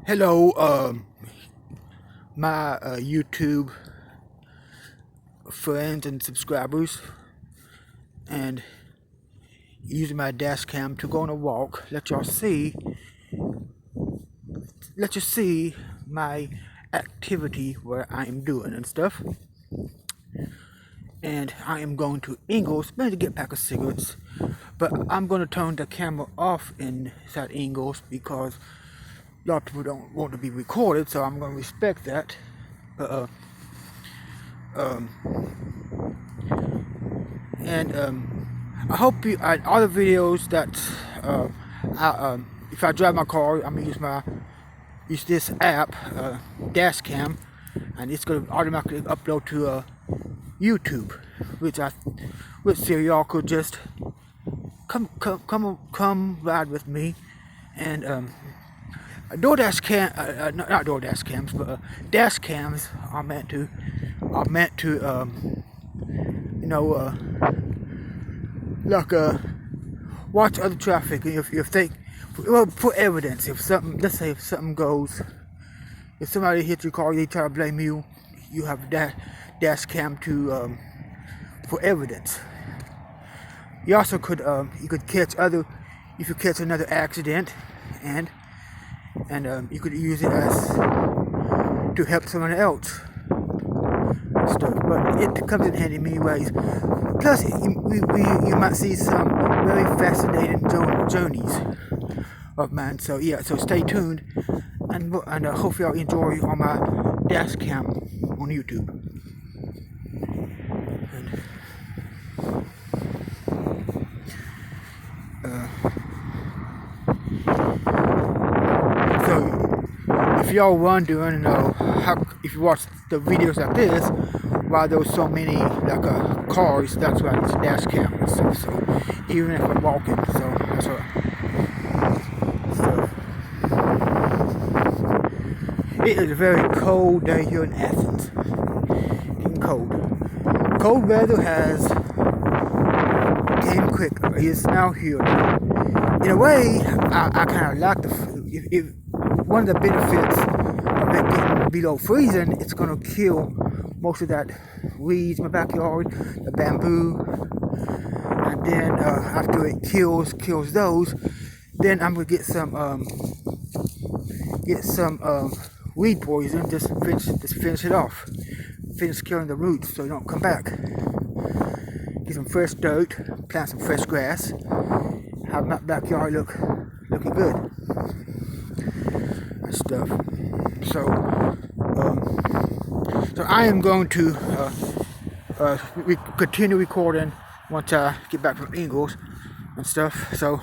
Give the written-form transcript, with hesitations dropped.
Hello, my YouTube friends and subscribers, and using my dash cam to go on a walk. Let you see my activity, what I am doing and stuff. And I am going to Ingles, maybe to get a pack of cigarettes, but I'm going to turn the camera off inside Ingles because a lot of people don't want to be recorded, so I'm going to respect that. But I hope you all the videos that if I drive my car, I'm gonna use this app, DashCam, and it's gonna automatically upload to YouTube, which y'all could just come ride with me. And DoorDash not DoorDash cams, but dash cams are meant to watch other traffic. If they, well, for evidence, if something, let's say if something goes, if somebody hits your car, they try to blame you, you have dash cam to for evidence. You also could you could catch another accident, and you could use it as to help someone else stuff, but it comes in handy in many ways. Plus, you might see some very fascinating journeys of mine. So yeah, so stay tuned, and hopefully y'all enjoy on my dash cam on YouTube. So if y'all wondering, if you watch the videos like this, why there's so many cars, that's why it's dash cam and stuff. So even if I'm walking, so that's what. So it is a very cold day here in Athens. Getting cold. Cold weather has came quick. It's now here. In a way, I kind of like one of the benefits of it getting below freezing. It's gonna kill most of that weeds in my backyard, the bamboo, and then after it kills those, then I'm gonna get some weed poison. Just finish it off, finish killing the roots so they don't come back. Get some fresh dirt, plant some fresh grass, have my backyard looking good and stuff. So I am going to continue recording once I get back from Ingles and stuff. So